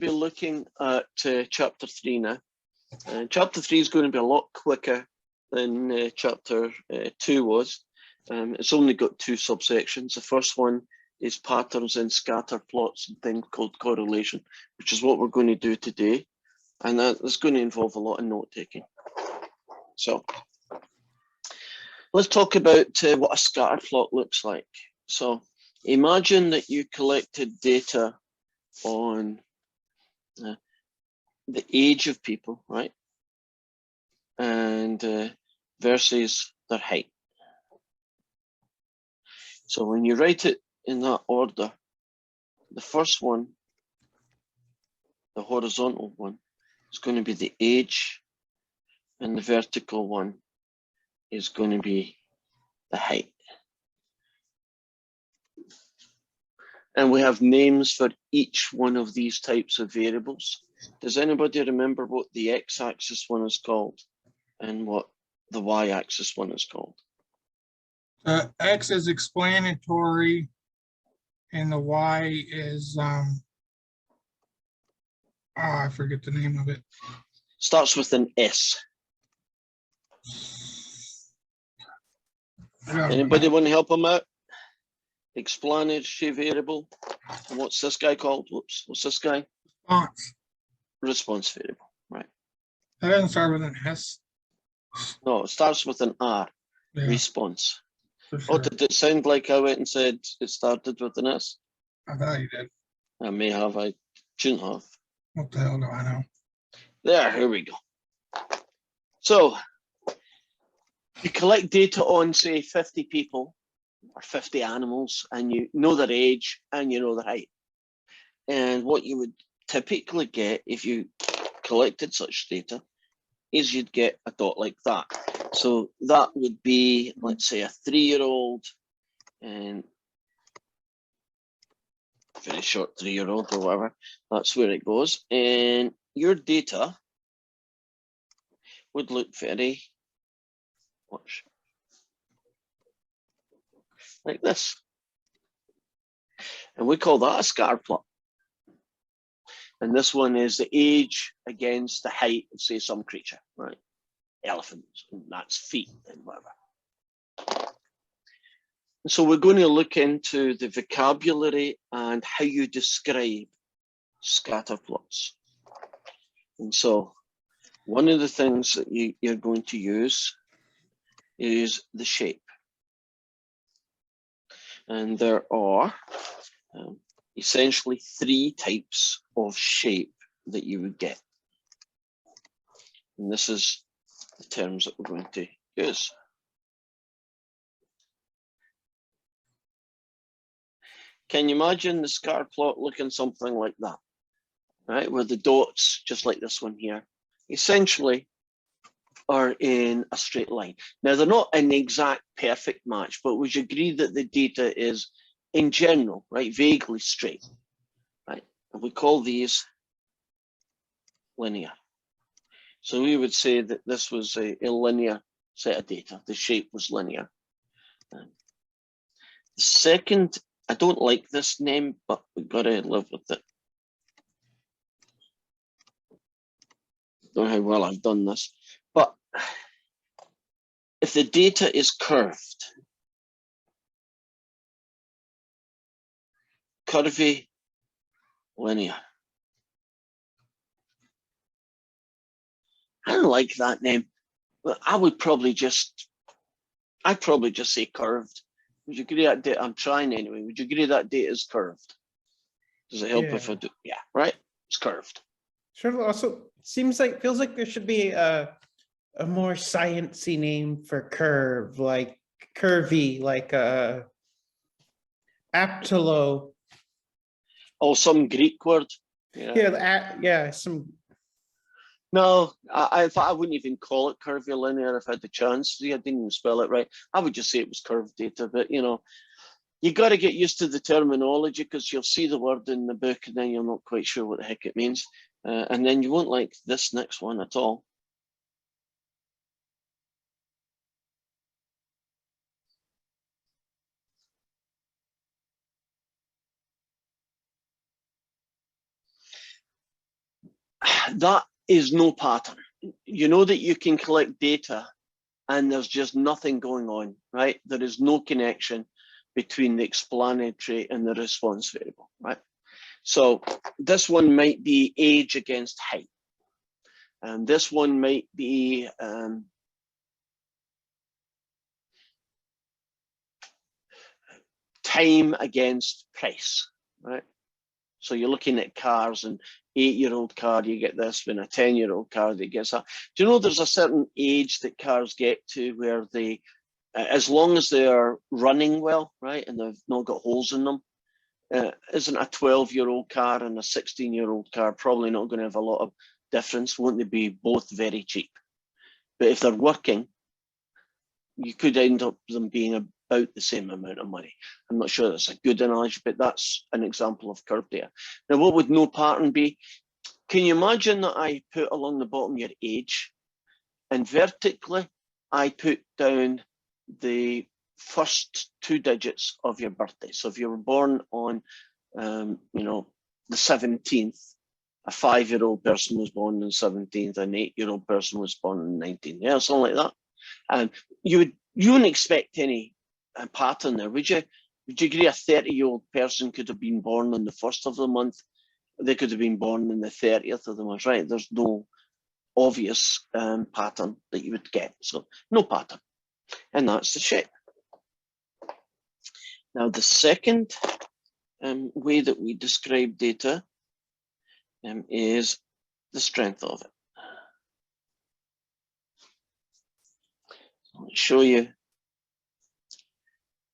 be looking at chapter 3 now. Chapter 3 is going to be a lot quicker than chapter 2 was. It's only got 2 subsections. The first one is patterns in scatter plots and things called correlation, which is what we're going to do today. And that is going to involve a lot of note taking. So let's talk about what a scatter plot looks like. So imagine that you collected data on the age of people, right? And versus their height. So when you write it in that order, the first one, the horizontal one, is going to be the age, and the vertical one is going to be the height. And we have names for each one of these types of variables. Does anybody remember what the x-axis one is called and what the y-axis one is called? X is explanatory and the Y is, I forget the name of it. Starts with an S. Anybody want to help him out? Explanatory variable. And what's this guy called? Whoops, what's this guy? Response. Response variable, right? That doesn't start with an S. No, it starts with an R. Yeah. Response. Sure. Oh, did it sound like I went and said it started with an S? I thought you did. I may have, I shouldn't have. What the hell do I know? There, here we go. So, you collect data on, say, 50 people or 50 animals, and you know their age and you know their height. And what you would typically get if you collected such data is you'd get a dot like that. So that would be, let's say, a 3-year-old and very short 3-year-old or whatever. That's where it goes. And your data would look very, watch, like this. And we call that a scatter plot. And this one is the age against the height of, say, some creature, right? Elephants, and that's feet and whatever. So we're going to look into the vocabulary and how you describe scatter plots. And so one of the things that you're going to use is the shape. And there are essentially 3 types of shape that you would get. And this is the terms that we're going to use. Can you imagine the scatter plot looking something like that, right? Where the dots, just like this one here, essentially are in a straight line. Now, they're not an exact perfect match, but would you agree that the data is, in general, right, vaguely straight, right? And we call these linear. So we would say that this was a linear set of data. The shape was linear. The second, I don't like this name, but we've got to live with it. Don't know how well I've done this, but if the data is curved, curvy, linear. I don't like that name, but I'd probably just say curved. Would you agree that data? I'm trying anyway. Would you agree that data is curved? Does it help if I do? Yeah, right? It's curved. Sure. Also, feels like there should be a more sciencey name for curve, like curvy, like aptilo. Oh, some Greek word. Yeah, some. No, I wouldn't even call it curvilinear if I had the chance. See, I didn't even spell it right. I would just say it was curved data, but you know, you got to get used to the terminology because you'll see the word in the book and then you're not quite sure what the heck it means. And then you won't like this next one at all. that is no pattern. You know that you can collect data and there's just nothing going on, right? There is no connection between the explanatory and the response variable, right? So this one might be age against height. And this one might be time against price, right? So you're looking at cars, and 8-year-old car, you get this, when a 10-year-old car that gets that. Do you know there's a certain age that cars get to where they, as long as they are running well, right, and they've not got holes in them, isn't a 12-year-old car and a 16-year-old car probably not going to have a lot of difference? Won't they be both very cheap? But if they're working, you could end up them being about the same amount of money. I'm not sure that's a good analogy, but that's an example of curve data. Now, what would no pattern be? Can you imagine that I put along the bottom your age, and vertically I put down the first 2 digits of your birthday? So if you were born on, you know, the 17th, a 5-year-old person was born on the 17th, an 8-year-old person was born on the 19th, yeah, something like that. And you wouldn't expect any pattern there, would you? Would you agree a 30-year-old person could have been born on the 1st of the month? They could have been born on the 30th of the month, right? There's no obvious pattern that you would get. So no pattern. And that's the shape. Now, the second way that we describe data is the strength of it. I'll show you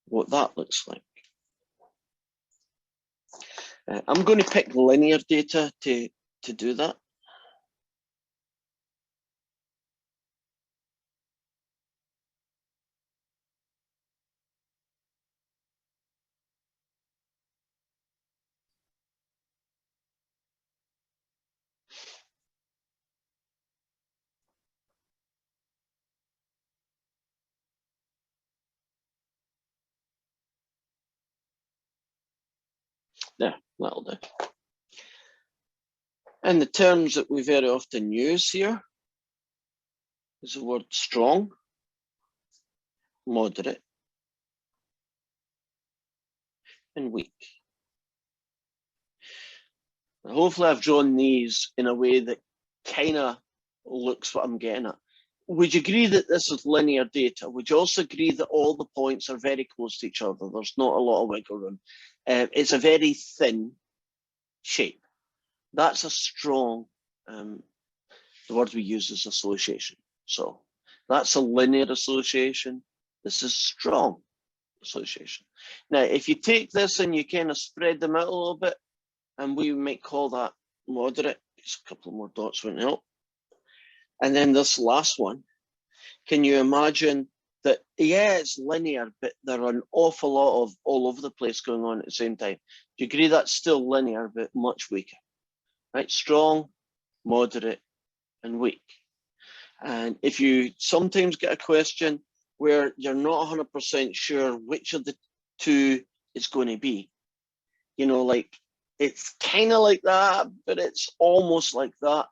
what that looks like. I'm going to pick linear data to do that. There, that'll do. And the terms that we very often use here is the word strong, moderate, and weak. And hopefully I've drawn these in a way that kind of looks what I'm getting at. Would you agree that this is linear data? Would you also agree that all the points are very close to each other? There's not a lot of wiggle room. It's a very thin shape. That's a strong, the word we use is association. So that's a linear association. This is strong association. Now, if you take this and you kind of spread them out a little bit, and we might call that moderate, just a couple more dots wouldn't help. And then this last one, can you imagine that, yeah, it's linear, but there are an awful lot of all over the place going on at the same time. Do you agree that's still linear, but much weaker? Right, strong, moderate, and weak. And if you sometimes get a question where you're not 100% sure which of the two it's going to be, you know, like it's kind of like that, but it's almost like that,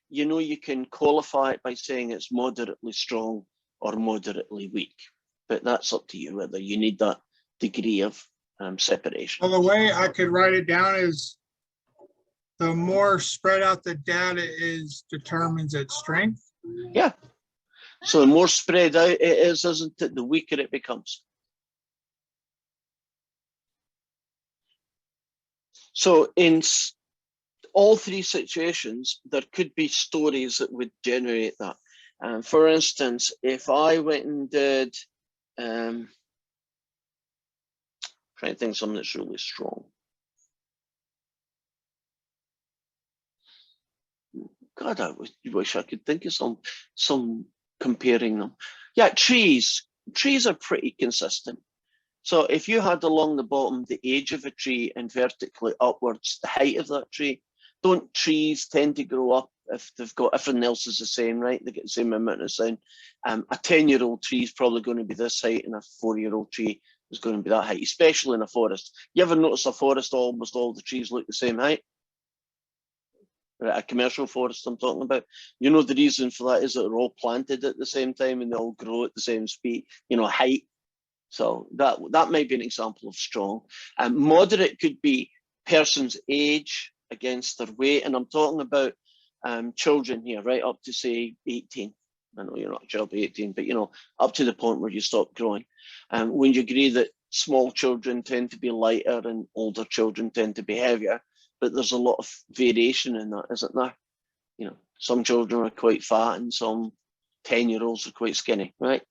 you know, you can qualify it by saying it's moderately strong or moderately weak. But that's up to you whether you need that degree of separation. Well, the way I could write it down is the more spread out the data is determines its strength. Yeah. So the more spread out it is, isn't it, the weaker it becomes. So in all 3 situations, there could be stories that would generate that. For instance, if I went and did, trying to think of something that's really strong. God, I wish I could think of some comparing them. Yeah, trees. Trees are pretty consistent. So if you had along the bottom the age of a tree and vertically upwards the height of that tree, don't trees tend to grow up if they've got everything else is the same, right? They get the same amount of sun. A 10-year-old tree is probably going to be this height, and a 4-year-old tree is going to be that height, especially in a forest. You ever notice a forest, almost all the trees look the same height? right? A commercial forest I'm talking about. You know, the reason for that is that they're all planted at the same time and they all grow at the same speed, you know, height. So that might be an example of strong. Moderate could be person's age against their weight. And I'm talking about children here, right up to say 18. I know you're not a child by 18, but you know, up to the point where you stop growing. When you agree that small children tend to be lighter and older children tend to be heavier, but there's a lot of variation in that, isn't there? You know, some children are quite fat and some 10-year-olds are quite skinny, right?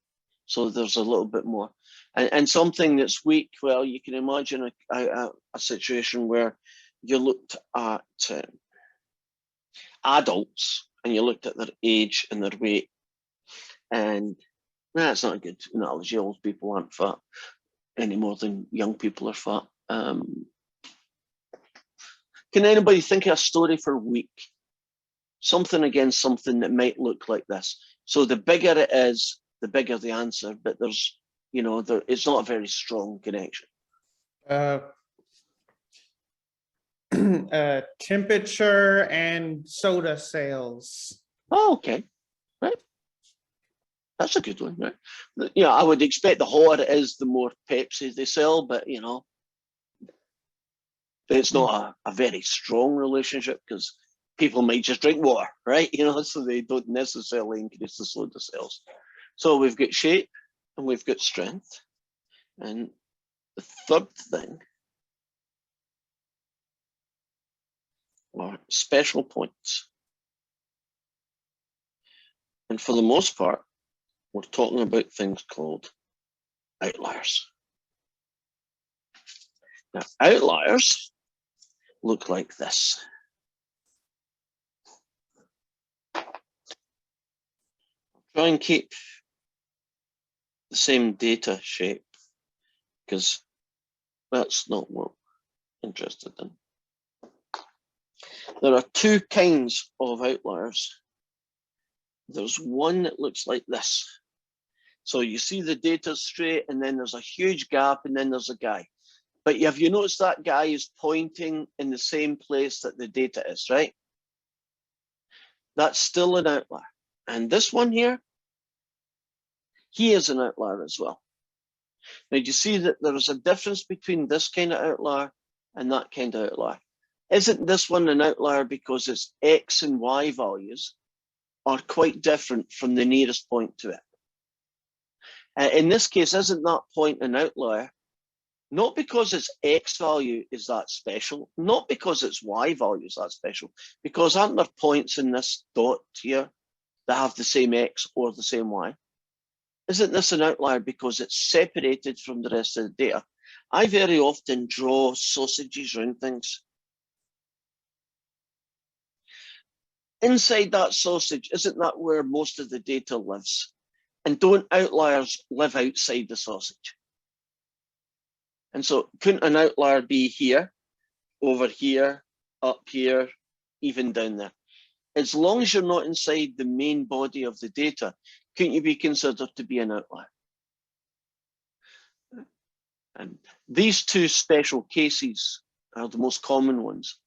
So there's a little bit more. And something that's weak, well, you can imagine a situation where you looked at adults and you looked at their age and their weight, and that's not a good analogy. Old people aren't fat any more than young people are fat. Can anybody think of a story for weak? Something against something that might look like this. So the bigger it is, the bigger the answer, but there's, you know, it's not a very strong connection. Temperature and soda sales. Oh, okay, right. That's a good one, right? You know, I would expect the hotter it is, the more Pepsi they sell, but you know, it's not a very strong relationship because people might just drink water, right? You know, so they don't necessarily increase the soda sales. So we've got shape and we've got strength. And the third thing are special points. And for the most part, we're talking about things called outliers. Now, outliers look like this. Try and keep the same data shape because that's not what we're interested in. There are two kinds of outliers. There's one that looks like this. So you see the data straight and then there's a huge gap and then there's a guy. But have you noticed that guy is pointing in the same place that the data is, right? That's still an outlier. And this one here, he is an outlier as well. Now, do you see that there is a difference between this kind of outlier and that kind of outlier? Isn't this one an outlier because its X and Y values are quite different from the nearest point to it? In this case, isn't that point an outlier? Not because its X value is that special, not because its Y value is that special, because aren't there points in this dot here that have the same X or the same Y? Isn't this an outlier because it's separated from the rest of the data? I very often draw sausages around things. Inside that sausage, isn't that where most of the data lives? And don't outliers live outside the sausage? And so couldn't an outlier be here, over here, up here, even down there? As long as you're not inside the main body of the data, couldn't you be considered to be an outlier? And these two special cases are the most common ones,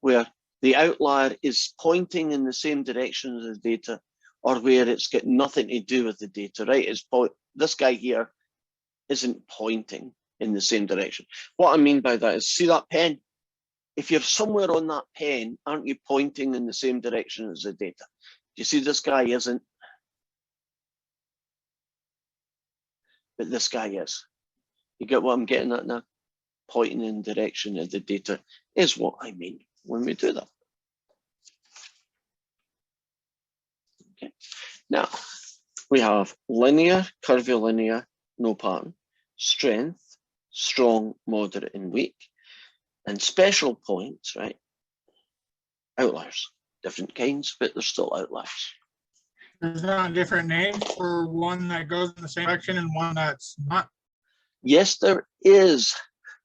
where the outlier is pointing in the same direction as the data, or where it's got nothing to do with the data, right? This guy here isn't pointing in the same direction. What I mean by that is, see that pen? If you're somewhere on that pen, aren't you pointing in the same direction as the data? Do you see this guy isn't? But this guy is. You get what I'm getting at now? Pointing in the direction of the data is what I mean when we do that. Okay. Now, we have linear, curvilinear, no pattern, strength, strong, moderate, and weak, and special points, right? Outliers, different kinds, but they're still outliers. There's not a different name for one that goes in the same direction and one that's not. Yes, there is.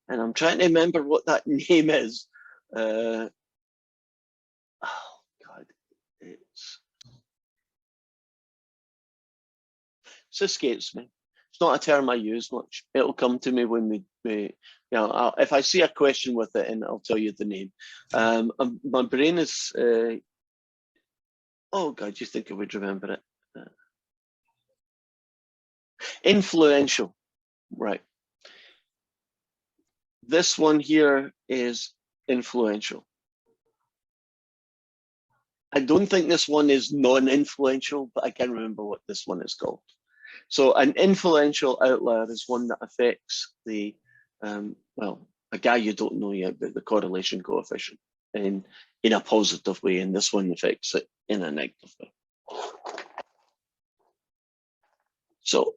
And I'm trying to remember what that name is. Oh, God. It escapes me. It's not a term I use much. It'll come to me when we if I see a question with it, and I'll tell you the name. My brain is, oh God, you think I would remember it? Influential, right? This one here is influential. I don't think this one is non-influential, but I can't remember what this one is called. So an influential outlier is one that affects the, well, a guy you don't know yet, but the correlation coefficient in a positive way, and this one affects it in a negative way. So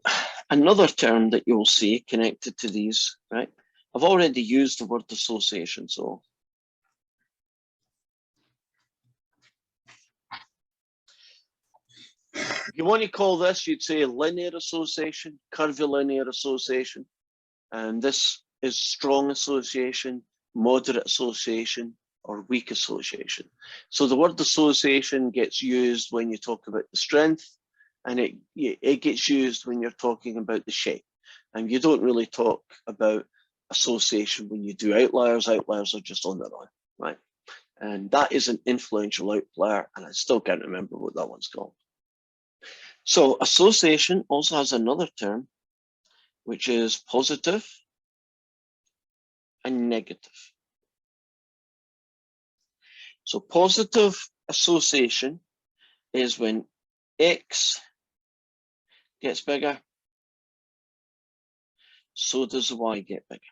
another term that you'll see connected to these, right? I've already used the word association, so if you want to call this, you'd say linear association, curvilinear association, and this is strong association, moderate association, or weak association. So the word association gets used when you talk about the strength, and it gets used when you're talking about the shape. And you don't really talk about association when you do outliers. Outliers are just on their own, right? And that is an influential outlier, and I still can't remember what that one's called. So association also has another term, which is positive and negative. So positive association is when X gets bigger, so does Y get bigger.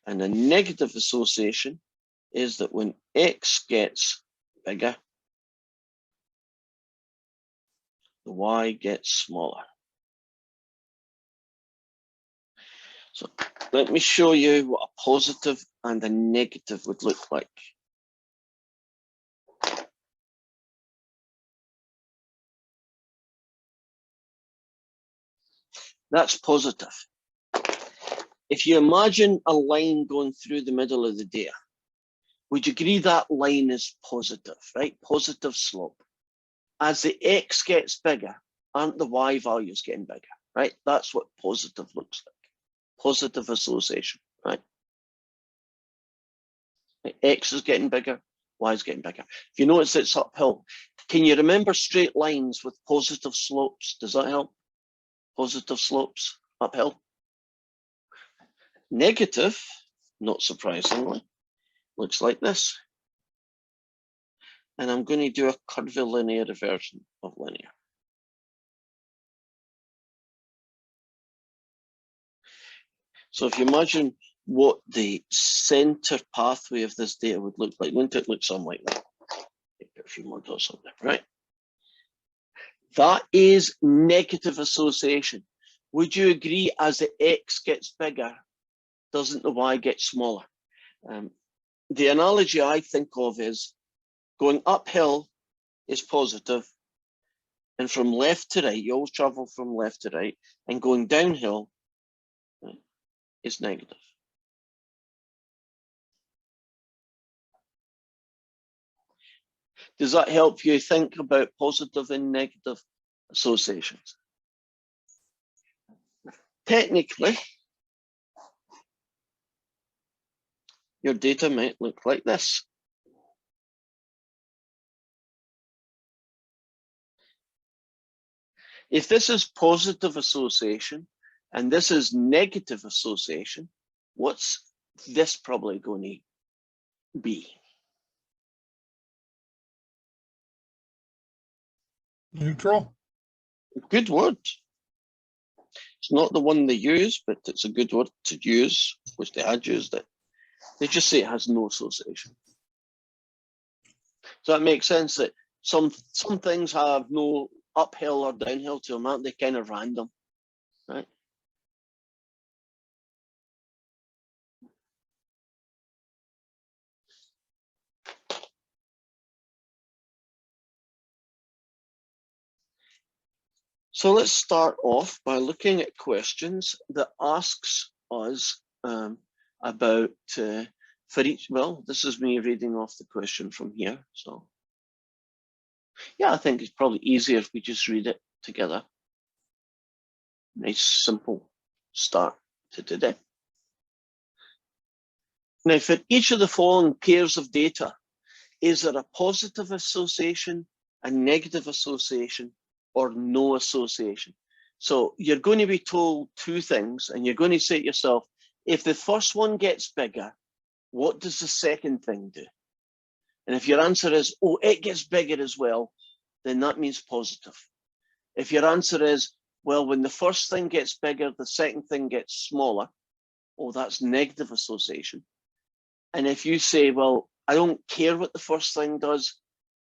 And a negative association is that when X gets bigger, the Y gets smaller. So let me show you what a positive and a negative would look like. That's positive. If you imagine a line going through the middle of the data, would you agree that line is positive, right? Positive slope. As the X gets bigger, aren't the Y values getting bigger, right? That's what positive looks like. Positive association, right? X is getting bigger, Y is getting bigger. If you notice it's uphill, can you remember straight lines with positive slopes? Does that help? Positive slopes, uphill. Negative, not surprisingly, looks like this. And I'm going to do a curvilinear version of linear. So if you imagine what the center pathway of this data would look like, wouldn't it look something like that? Put a few more dots on there, right? That is negative association. Would you agree as the X gets bigger, doesn't the Y get smaller? The analogy I think of is going uphill is positive, and from left to right, you always travel from left to right, and going downhill is negative. Does that help you think about positive and negative associations? Technically, your data might look like this. If this is positive association and this is negative association, what's this probably going to be? Neutral. Good word. It's not the one they use, but it's a good word to use, which they had used it. They just say it has no association. So that makes sense that some things have no uphill or downhill to them, aren't they? Kind of random, right? So let's start off by looking at questions that asks us about for each. Well, this is me reading off the question from here. So yeah, I think it's probably easier if we just read it together. Nice, simple start to today. Now, for each of the following pairs of data, is there a positive association, a negative association, or no association? So you're going to be told two things, and you're going to say to yourself, if the first one gets bigger, what does the second thing do? And if your answer is, oh, it gets bigger as well, then that means positive. If your answer is, well, when the first thing gets bigger, the second thing gets smaller, oh, that's negative association. And if you say, well, I don't care what the first thing does,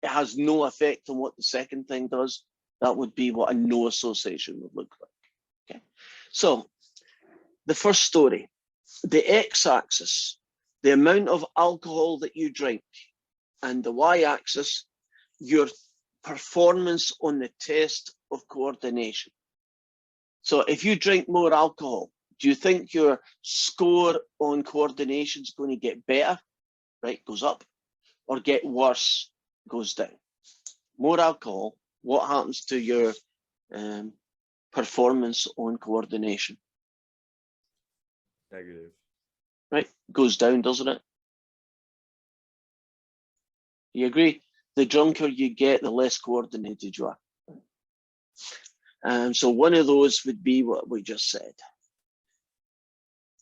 it has no effect on what the second thing does, that would be what a no association would look like. Okay. So the first story, the x-axis, the amount of alcohol that you drink, and the y-axis, your performance on the test of coordination. So if you drink more alcohol, do you think your score on coordination is going to get better, right, goes up, or get worse, goes down? More alcohol, what happens to your performance on coordination? Negative. Right, goes down, doesn't it? You agree? The drunker you get, the less coordinated you are. So one of those would be what we just said.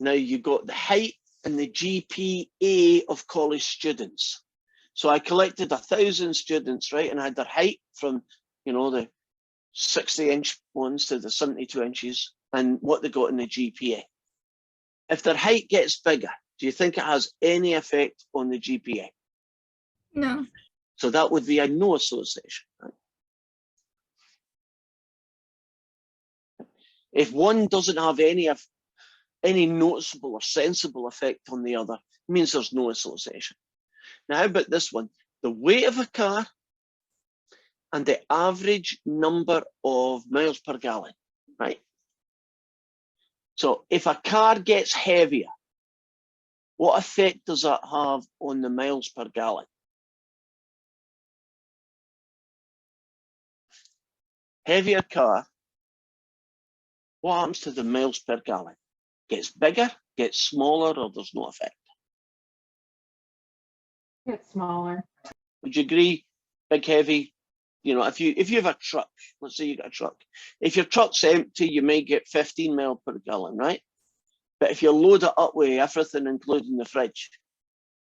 Now you've got the height and the GPA of college students. So I collected 1,000 students, right? And I had their height from, you know, the 60-inch ones to the 72 inches and what they got in the GPA. If their height gets bigger, do you think it has any effect on the GPA? No. So that would be a no association. Right? If one doesn't have any noticeable or sensible effect on the other, it means there's no association. Now, how about this one? The weight of a car and the average number of miles per gallon, right? So if a car gets heavier, what effect does that have on the miles per gallon? Heavier car, what happens to the miles per gallon? Gets bigger, gets smaller, or there's no effect? It's smaller. Would you agree? Big, heavy, you know, if you have a truck, let's say you got a truck. If your truck's empty, you may get 15 miles per gallon, right? But if you load it up with everything, including the fridge,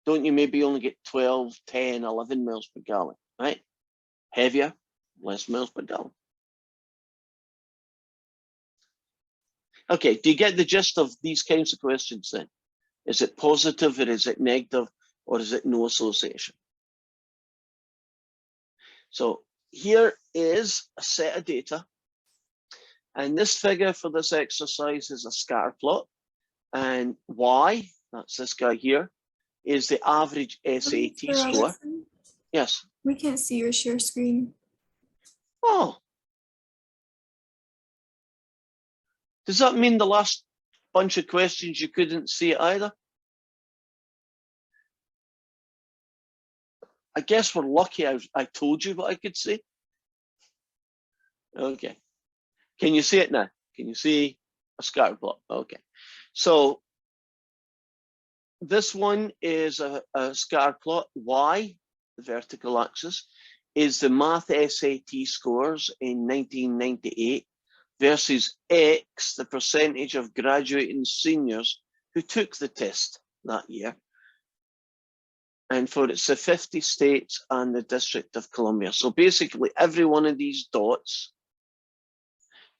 don't you maybe only get 12, 10, 11 miles per gallon, right? Heavier, less miles per gallon. Okay, do you get the gist of these kinds of questions then? Is it positive or is it negative or is it no association? So here is a set of data. And this figure for this exercise is a scatter plot. And Y, that's this guy here, is the average SAT score. Yes. We can't see your share screen. Oh. Does that mean the last bunch of questions you couldn't see it either? I guess we're lucky I told you what I could see. Okay. Can you see it now? Can you see a scatter plot? Okay. So this one is a scatter plot. Y, the vertical axis, is the math SAT scores in 1998 versus X, the percentage of graduating seniors who took the test that year. And for it's the 50 states and the District of Columbia. So basically every one of these dots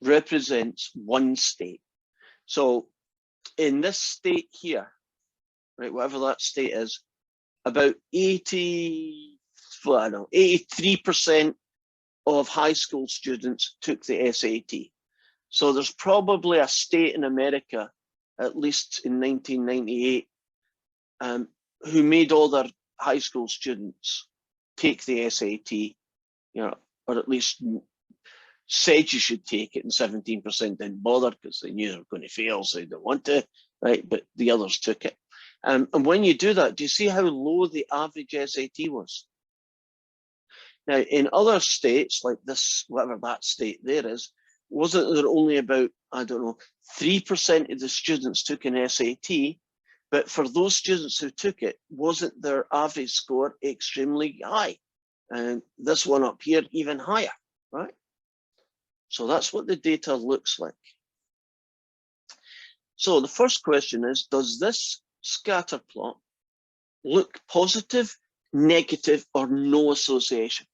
represents one state. So in this state here, right, whatever that state is, about 83% of high school students took the SAT. So there's probably a state in America, at least in 1998, who made all their high school students take the SAT, you know, or at least said you should take it, and 17% didn't bother because they knew they were going to fail, so they didn't want to, right? But the others took it. And when you do that, do you see how low the average SAT was? Now, in other states, like this, whatever that state there is, wasn't there only about, I don't know, 3% of the students took an SAT, but for those students who took it, wasn't their average score extremely high? And this one up here, even higher, right? So that's what the data looks like. So the first question is, does this scatter plot look positive, negative, or no association?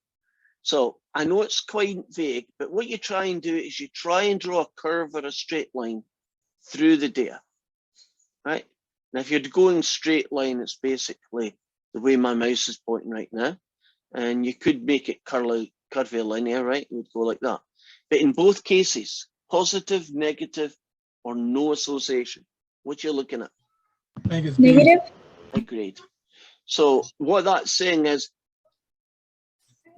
So I know it's quite vague, but what you try and do is you try and draw a curve or a straight line through the data, right? Now, if you're going straight line, it's basically the way my mouse is pointing right now. And you could make it curvilinear, right? It would go like that. But in both cases, positive, negative, or no association, what you're looking at? Negative. Agreed. So what that's saying is,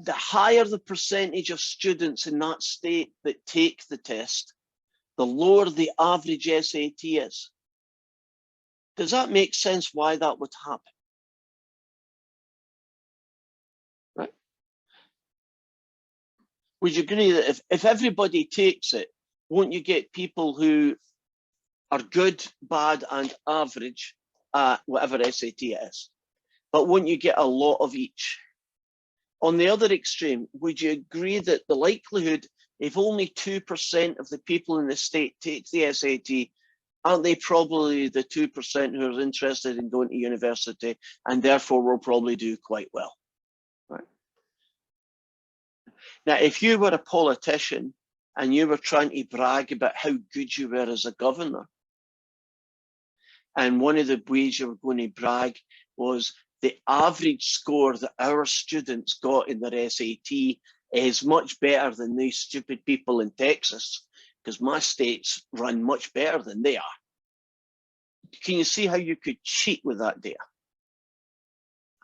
the higher the percentage of students in that state that take the test, the lower the average SAT is. Does that make sense why that would happen? Right? Would you agree that if everybody takes it, won't you get people who are good, bad, and average at whatever SAT it is? But won't you get a lot of each? On the other extreme, would you agree that the likelihood, if only 2% of the people in the state take the SAT, aren't they probably the 2% who are interested in going to university and therefore will probably do quite well? Right? Now, if you were a politician and you were trying to brag about how good you were as a governor, and one of the ways you were going to brag was the average score that our students got in their SAT is much better than these stupid people in Texas, because my state's run much better than they are. Can you see how you could cheat with that data?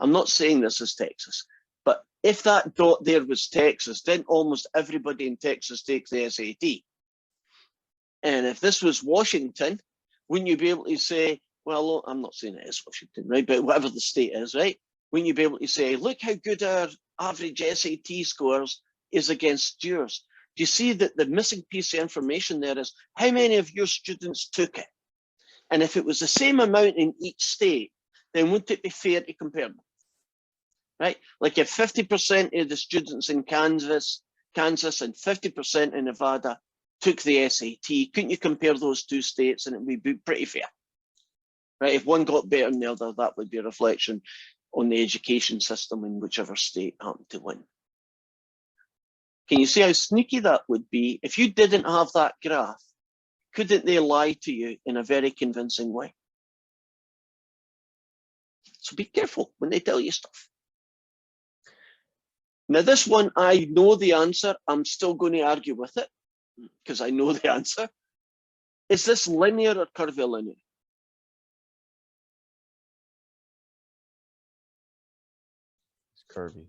I'm not saying this is Texas, but if that dot there was Texas, then almost everybody in Texas takes the SAT. And if this was Washington, wouldn't you be able to say, well, I'm not saying it is Washington, right? But whatever the state is, right? Wouldn't you be able to say, look how good our average SAT scores is against yours? Do you see that the missing piece of information there is how many of your students took it? And if it was the same amount in each state, then wouldn't it be fair to compare them? Right? Like if 50% of the students in Kansas and 50% in Nevada took the SAT, couldn't you compare those two states and it would be pretty fair? Right? If one got better than the other, that would be a reflection on the education system in whichever state happened to win. Can you see how sneaky that would be? If you didn't have that graph, couldn't they lie to you in a very convincing way? So be careful when they tell you stuff. Now this one, I know the answer. I'm still going to argue with it because I know the answer. Is this linear or curvilinear? Curvy.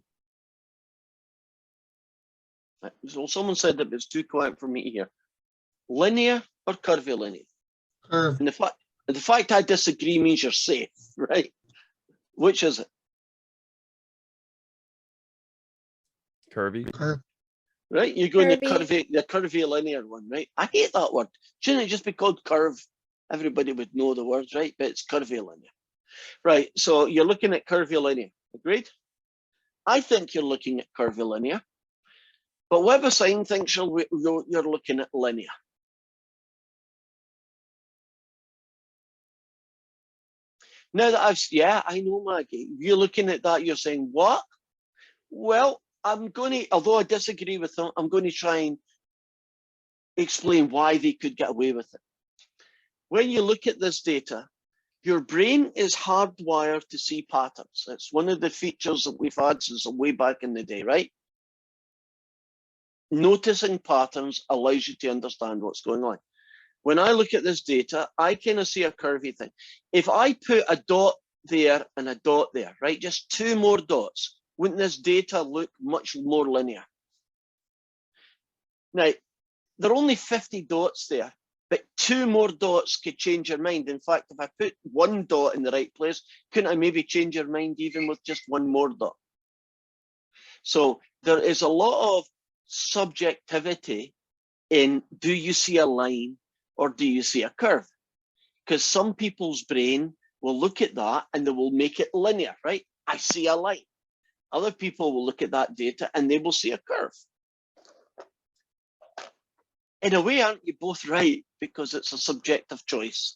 So someone said that it's too quiet for me to hear. Linear or curvilinear? Curve. And the fact I disagree means you're safe, right? Which is it? Curvy. Curve. Right? You're going to Curvy. the curvilinear one, right? I hate that word. Shouldn't it just be called curve? Everybody would know the words, right? But it's curvilinear. Right, so you're looking at curvilinear, agreed? I think you're looking at curvilinear, but Webesign thinks you're looking at linear. Now that I know, Maggie, you're looking at that, you're saying, what? Well, I'm going to, although I disagree with them, I'm going to try and explain why they could get away with it. When you look at this data, your brain is hardwired to see patterns. It's one of the features that we've had since way back in the day, right? Noticing patterns allows you to understand what's going on. When I look at this data, I kind of see a curvy thing. If I put a dot there and a dot there, right, just two more dots, wouldn't this data look much more linear? Now, there are only 50 dots there, but two more dots could change your mind. In fact, if I put one dot in the right place, couldn't I maybe change your mind even with just one more dot? So there is a lot of subjectivity in do you see a line or do you see a curve? Because some people's brain will look at that and they will make it linear, right? I see a line. Other people will look at that data and they will see a curve. In a way, aren't you both right? Because it's a subjective choice.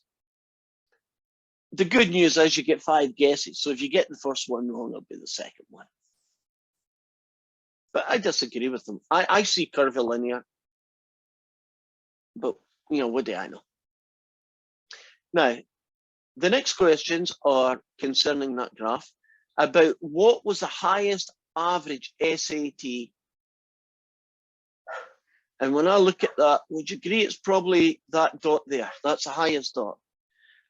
The good news is you get 5 guesses. So if you get the first one wrong, it'll be the second one. But I disagree with them. I see curvilinear. But, you know, what do I know? Now, the next questions are concerning that graph about what was the highest average SAT. And when I look at that, would you agree it's probably that dot there? That's the highest dot.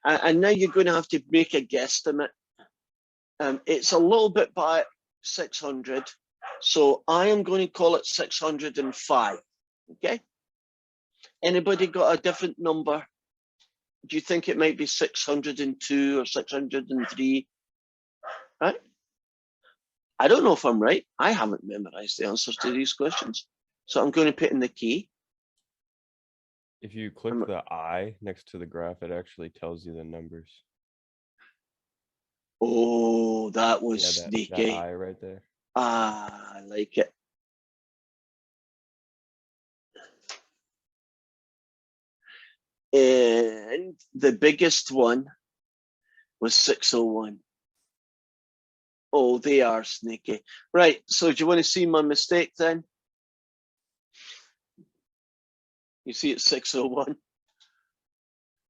And now you're going to have to make a guesstimate. It's a little bit by 600. So I am going to call it 605. Okay. Anybody got a different number? Do you think it might be 602 or 603? Right? I don't know if I'm right. I haven't memorized the answers to these questions. So I'm going to put in the key. If you click the I next to the graph, it actually tells you the numbers. Oh, that was Yeah, sneaky. that I right there. Ah, I like it. And the biggest one was 601. Oh, they are sneaky. Right, so do you want to see my mistake then? You see it's 601.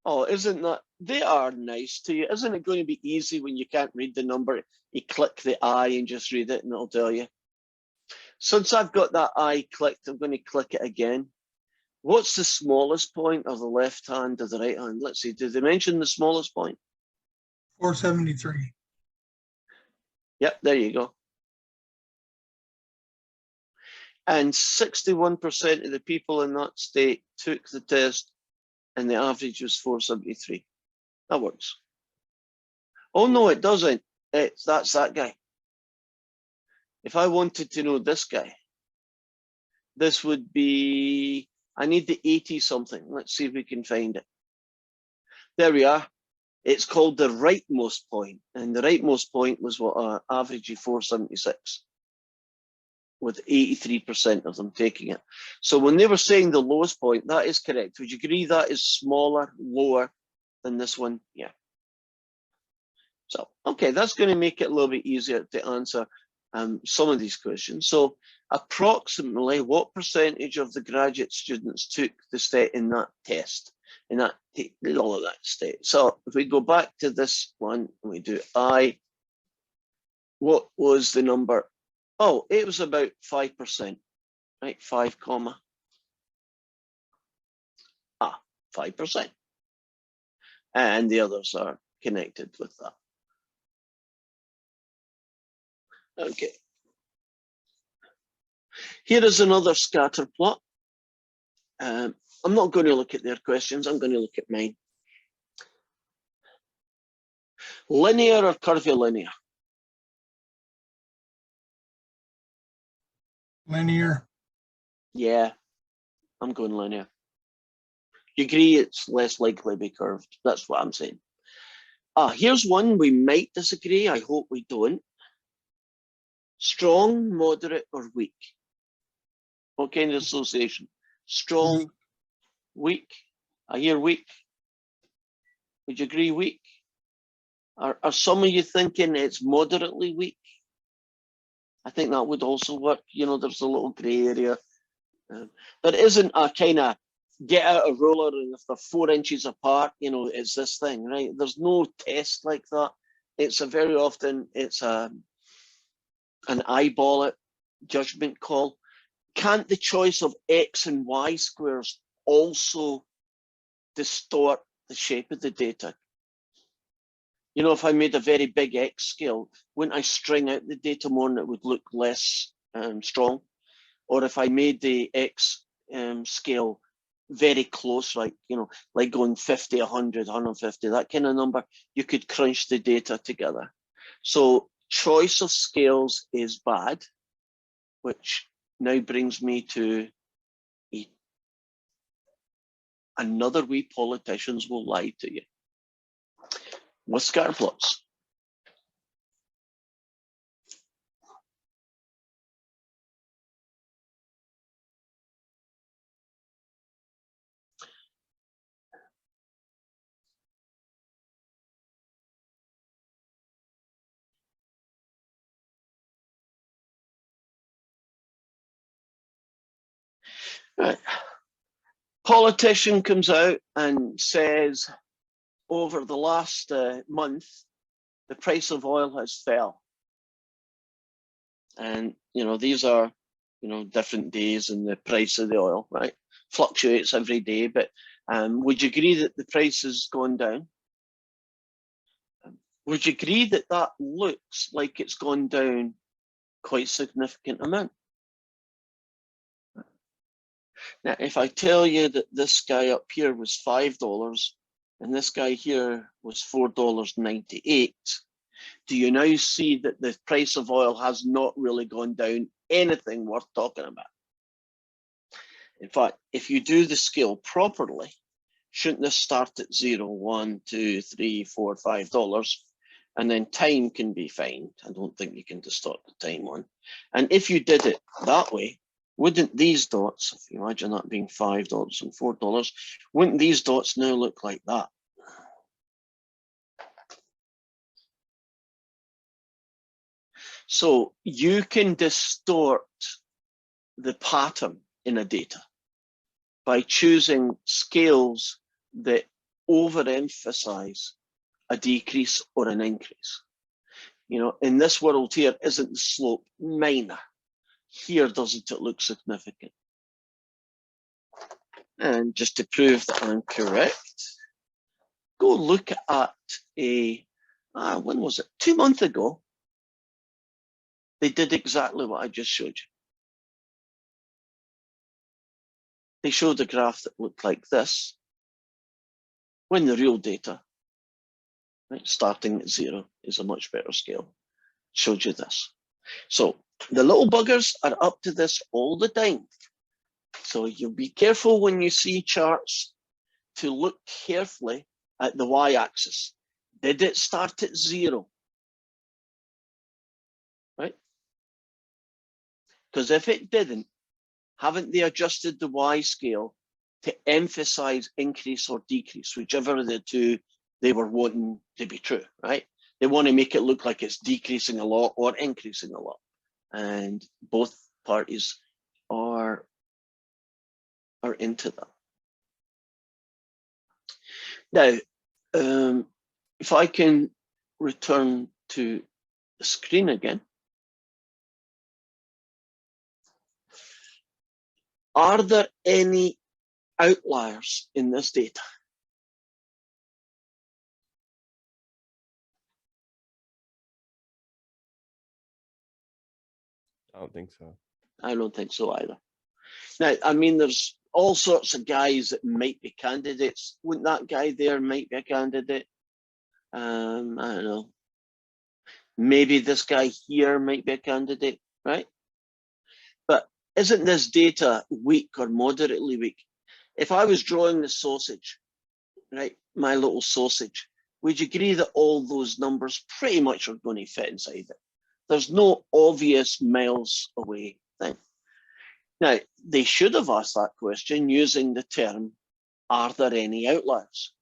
Oh, isn't that, they are nice to you. Isn't it going to be easy when you can't read the number? You click the I and just read it and it'll tell you. Since I've got that I clicked, I'm going to click it again. What's the smallest point of the left hand or the right hand? Let's see, did they mention the smallest point? 473. Yep, there you go. And 61% of the people in that state took the test and the average was 473. That works. Oh no, it doesn't. That's that guy. If I wanted to know this guy, this would be, I need the 80 something. Let's see if we can find it. There we are. It's called the rightmost point. And the rightmost point was what average of 476. With 83% of them taking it. So when they were saying the lowest point, that is correct. Would you agree that is smaller, lower than this one? Yeah. So, okay, that's going to make it a little bit easier to answer some of these questions. So approximately what percentage of the graduate students took the state in that test, in that, all of that state? So if we go back to this one, and we do I, what was the number? Oh, it was about 5%, right? 5 comma. 5%. And the others are connected with that. Okay. Here is another scatter plot. I'm not going to look at their questions. I'm going to look at mine. Linear or curvilinear? Linear. Yeah, I'm going linear. You agree it's less likely to be curved. That's what I'm saying. Here's one we might disagree. I hope we don't. Strong, moderate, or weak? What kind of association? Strong, weak. I hear weak. Would you agree weak? Are some of you thinking it's moderately weak? I think that would also work. You know, there's a little grey area. There isn't a kind of get out a ruler and if they're 4 inches apart, you know, it's this thing, right? There's no test like that. It's a very often, it's an eyeball it judgment call. Can't the choice of X and Y squares also distort the shape of the data? You know, if I made a very big X scale, wouldn't I string out the data more and it would look less strong? Or if I made the X scale very close, like, you know, like going 50, 100, 150, that kind of number, you could crunch the data together. So choice of scales is bad, which now brings me to another we politicians will lie to you with scatter plots. Right. Politician comes out and says, over the last month, the price of oil has fell. And, these are, different days in the price of the oil, right? Fluctuates every day, but would you agree that the price has gone down? Would you agree that that looks like it's gone down quite significant amount? Now, if I tell you that this guy up here was $5 and this guy here was $4.98, do you now see that the price of oil has not really gone down anything worth talking about? In fact, if you do the scale properly, shouldn't this start at 0, 1, 2, 3, 4, $5? And then time can be fine. I don't think you can distort the time one. And if you did it that way, wouldn't these dots, if you imagine that being $5 and $4, wouldn't these dots now look like that? So you can distort the pattern in a data by choosing scales that overemphasize a decrease or an increase. In this world here, isn't the slope minor? Here, doesn't it look significant? And just to prove that I'm correct, go look at when was it? 2 months ago, they did exactly what I just showed you. They showed a graph that looked like this, when the real data, right, starting at 0 is a much better scale. Showed you this. So the little buggers are up to this all the time. So you'll be careful when you see charts to look carefully at the y-axis. Did it start at 0? Right? Because if it didn't, haven't they adjusted the y scale to emphasize increase or decrease, whichever of the two they were wanting to be true, right? They want to make it look like it's decreasing a lot or increasing a lot. And both parties are into that. Now, if I can return to the screen again. Are there any outliers in this data? I don't think so. I don't think so either. Now, I mean, there's all sorts of guys that might be candidates. Wouldn't that guy there might be a candidate? I don't know. Maybe this guy here might be a candidate, right? But isn't this data weak or moderately weak? If I was drawing the sausage, right, my little sausage, would you agree that all those numbers pretty much are going to fit inside it? There's no obvious miles away thing. Now, they should have asked that question using the term, are there any outliers?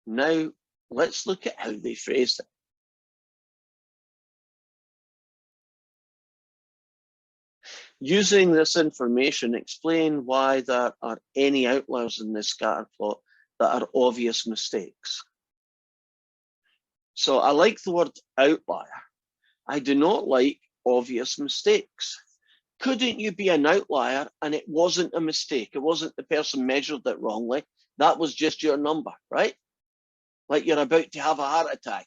Now, let's look at how they phrased it. Using this information, explain why there are any outliers in this scatter plot that are obvious mistakes. So I like the word outlier. I do not like obvious mistakes. Couldn't you be an outlier and it wasn't a mistake? It wasn't the person measured it wrongly. That was just your number, right? Like you're about to have a heart attack.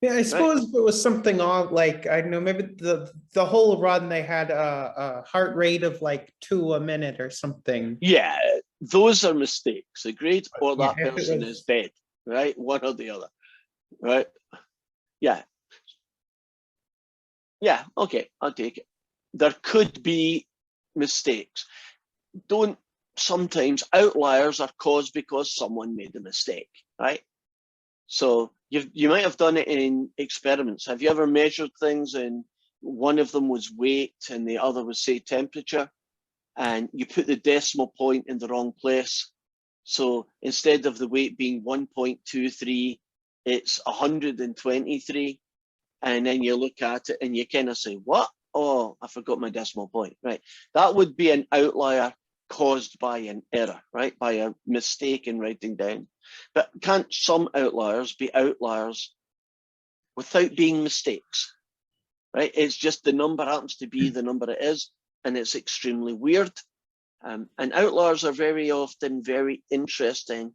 Yeah, I suppose if it was something odd, like, I don't know, maybe the whole run they had a heart rate of like 2 a minute or something. Yeah, those are mistakes, agreed? Or that Yeah, person is dead, right? One or the other, right? Yeah. Yeah, okay, I'll take it. There could be mistakes. Don't sometimes outliers are caused because someone made a mistake, right? So you might have done it in experiments. Have you ever measured things and one of them was weight and the other was, say, temperature, and you put the decimal point in the wrong place? So instead of the weight being 1.23, it's 123. And then you look at it and you kind of say, what? Oh, I forgot my decimal point, right? That would be an outlier caused by an error, right? By a mistake in writing down. But can't some outliers be outliers without being mistakes, right? It's just the number happens to be the number it is, and it's extremely weird. And outliers are very often very interesting.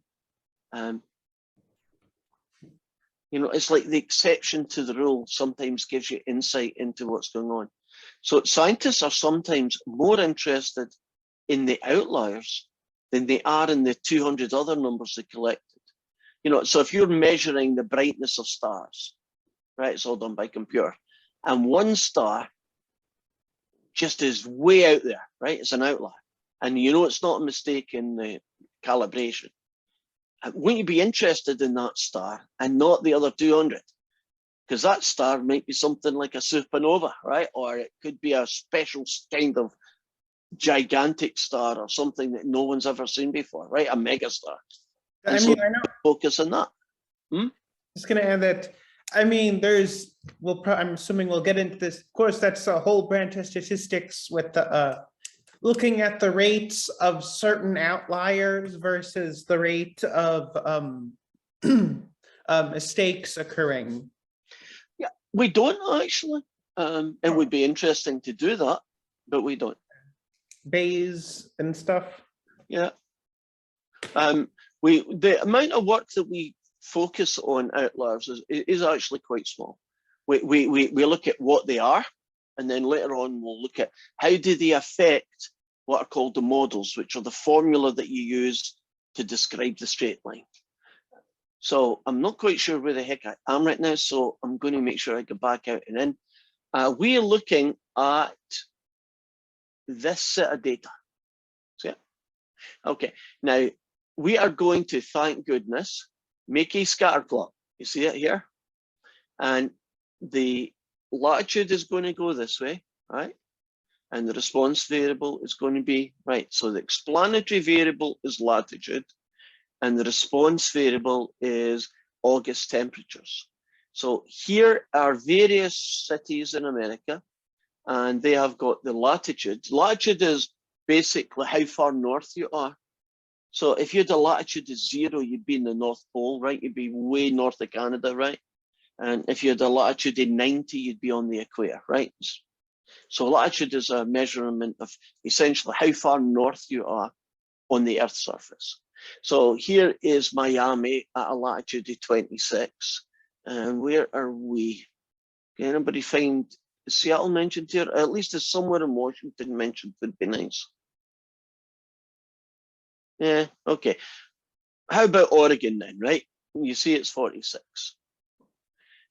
You know, it's like the exception to the rule sometimes gives you insight into what's going on. So scientists are sometimes more interested in the outliers than they are in the 200 other numbers they collected. You know, so if you're measuring the brightness of stars, right, it's all done by computer, and one star just is way out there, right? It's an outlier. And you know it's not a mistake in the calibration. Wouldn't you be interested in that star and not the other 200? Because that star might be something like a supernova, right? Or it could be a special kind of gigantic star or something that no one's ever seen before, right? A megastar. I mean, I know. Focus on that. Just gonna add that, I mean, there's, I'm assuming we'll get into this. Of course, that's a whole branch of statistics with the looking at the rates of certain outliers versus the rate of mistakes occurring. Yeah, we don't actually. It would be interesting to do that, but we don't. Bayes and stuff. Yeah. The amount of work that we focus on outliers is actually quite small. We look at what they are, and then later on we'll look at how do they affect what are called the models, which are the formula that you use to describe the straight line. So I'm not quite sure where the heck I am right now, so I'm going to make sure I go back out and in. We are looking at this set of data. See it? Okay, now we are going to, thank goodness, make a scatter plot. You see it here? And the latitude is going to go this way, right? And the response variable is going to be, right, so the explanatory variable is latitude, and the response variable is August temperatures. So here are various cities in America, and they have got the latitude. Latitude is basically how far north you are. So if you had a latitude of 0, you'd be in the North Pole, right? You'd be way north of Canada, right? And if you had a latitude of 90, you'd be on the equator, right? So latitude is a measurement of essentially how far north you are on the Earth's surface. So here is Miami at a latitude of 26. And where are we? Can anybody find Seattle mentioned here? At least there's somewhere in Washington mentioned, would be nice. Yeah, okay. How about Oregon then, right? You see it's 46.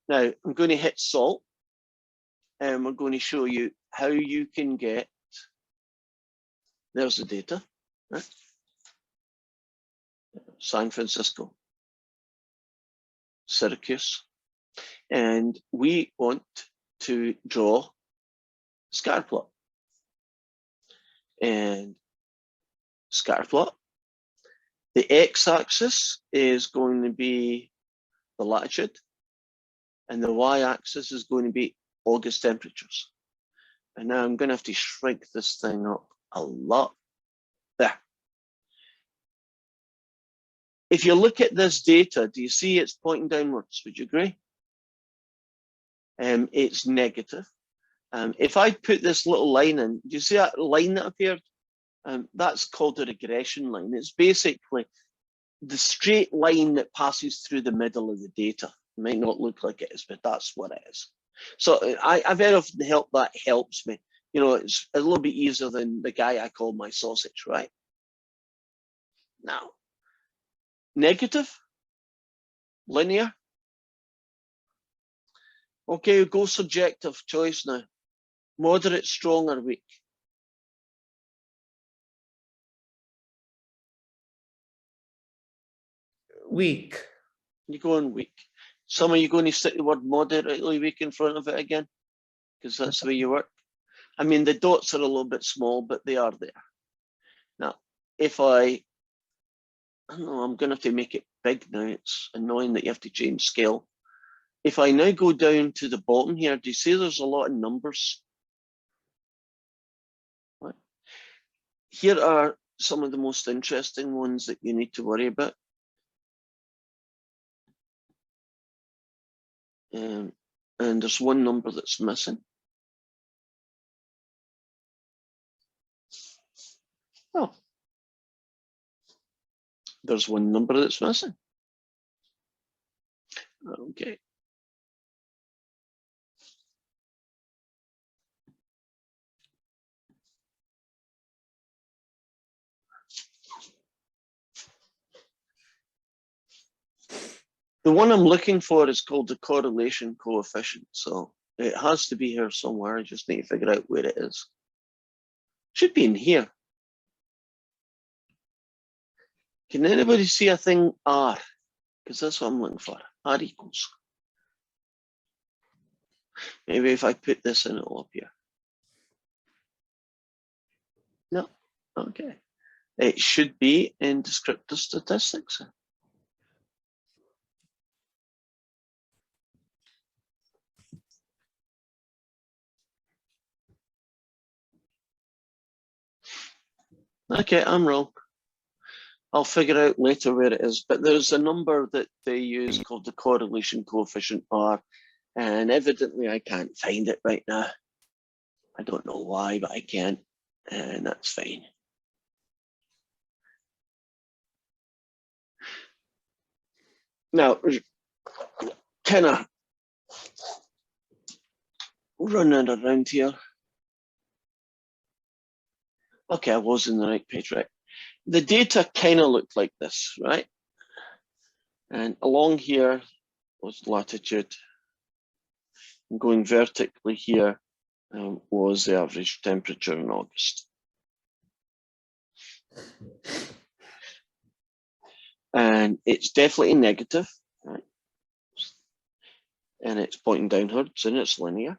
Now I'm going to hit salt, and we're going to show you how you can get, there's the data, right? San Francisco, Syracuse, and we want to draw a scatter plot. And scatter plot, the x-axis is going to be the latitude, and the y-axis is going to be August temperatures. And now I'm going to have to shrink this thing up a lot. There. If you look at this data, do you see it's pointing downwards? Would you agree? It's negative. If I put this little line in, do you see that line that appeared? That's called a regression line. It's basically the straight line that passes through the middle of the data. It might not look like it is, but that's what it is. So I very often that helps me. You know, it's a little bit easier than the guy I call my sausage, right? Now, negative, linear. Okay, go subjective choice now. Moderate, strong, or weak. weak. You're going weak. Some are you going to stick the word moderately weak in front of it again? Because that's the way you work. I mean, the dots are a little bit small, but they are there. Now, if I don't know, I'm going to have to make it big now. It's annoying that you have to change scale. If I now go down to the bottom here, do you see there's a lot of numbers? Right. Here are some of the most interesting ones that you need to worry about. And there's one number that's missing. Oh, there's one number that's missing. Okay. The one I'm looking for is called the correlation coefficient. So it has to be here somewhere. I just need to figure out where it is. Should be in here. Can anybody see a thing R? Because that's what I'm looking for. R equals. Maybe if I put this in, it'll appear. No. Okay. It should be in descriptive statistics. Okay, I'm wrong. I'll figure out later where it is, but there's a number that they use called the correlation coefficient R, and evidently I can't find it right now. I don't know why, but I can't, and that's fine. Now, kind of running around here. Okay, I was in the right page, right? The data kind of looked like this, right? And along here was latitude. And going vertically here was the average temperature in August. And it's definitely negative, right? And it's pointing downwards and it's linear.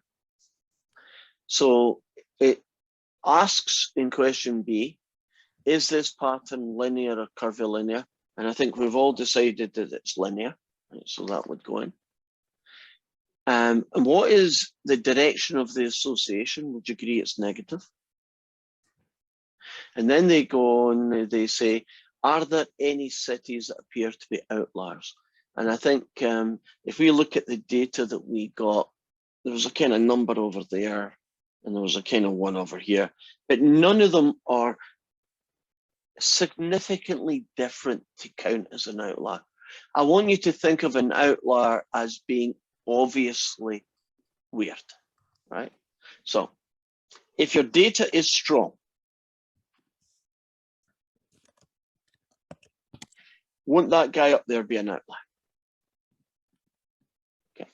So it asks in question B, is this pattern linear or curvilinear? And I think we've all decided that it's linear, right? So that would go in. And what is the direction of the association? Would you agree it's negative? And then they go on, they say, are there any cities that appear to be outliers? And I think if we look at the data that we got, there was a kind of number over there, and there was a kind of one over here, but none of them are significantly different to count as an outlier. I want you to think of an outlier as being obviously weird, right? So if your data is strong, won't that guy up there be an outlier? Okay.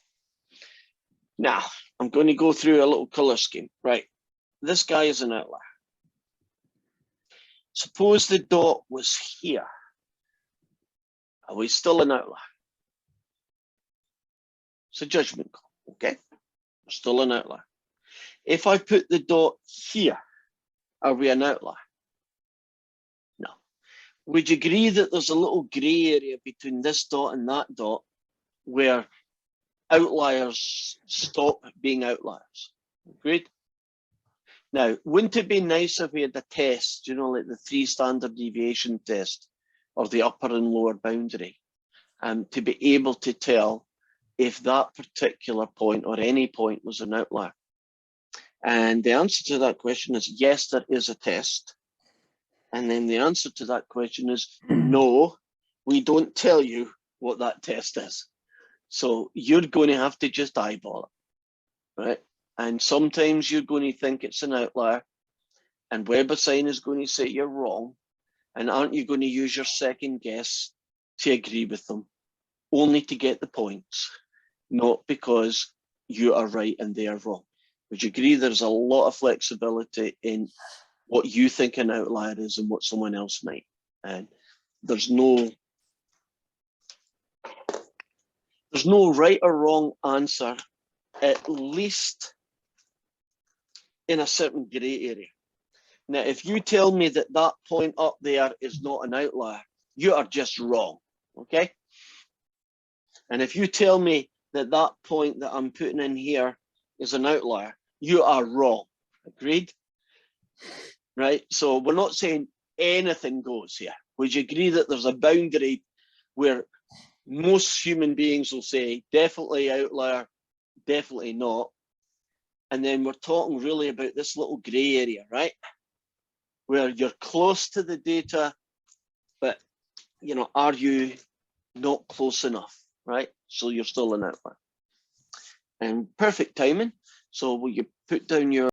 Now, I'm going to go through a little color scheme, right? This guy is an outlier. Suppose the dot was here. Are we still an outlier? It's a judgment call, okay? We're still an outlier. If I put the dot here, are we an outlier? No. Would you agree that there's a little gray area between this dot and that dot where outliers stop being outliers? Agreed? Now, wouldn't it be nice if we had a test, you know, like the 3 standard deviation test or the upper and lower boundary, to be able to tell if that particular point or any point was an outlier? And the answer to that question is yes, there is a test. And then the answer to that question is no, we don't tell you what that test is. So you're going to have to just eyeball it, right? And sometimes you're going to think it's an outlier, and WebAssign is going to say you're wrong. And aren't you going to use your second guess to agree with them, only to get the points, not because you are right and they are wrong? Would you agree there's a lot of flexibility in what you think an outlier is and what someone else might? And there's no There's no right or wrong answer, at least in a certain grey area. Now, if you tell me that that point up there is not an outlier, you are just wrong, okay? And if you tell me that that point that I'm putting in here is an outlier, you are wrong, agreed? Right, so we're not saying anything goes here. Would you agree that there's a boundary where most human beings will say definitely outlier, definitely not? And then we're talking really about this little grey area, right? Where you're close to the data, but you know, are you not close enough, right? So you're still an outlier. And perfect timing. So will you put down your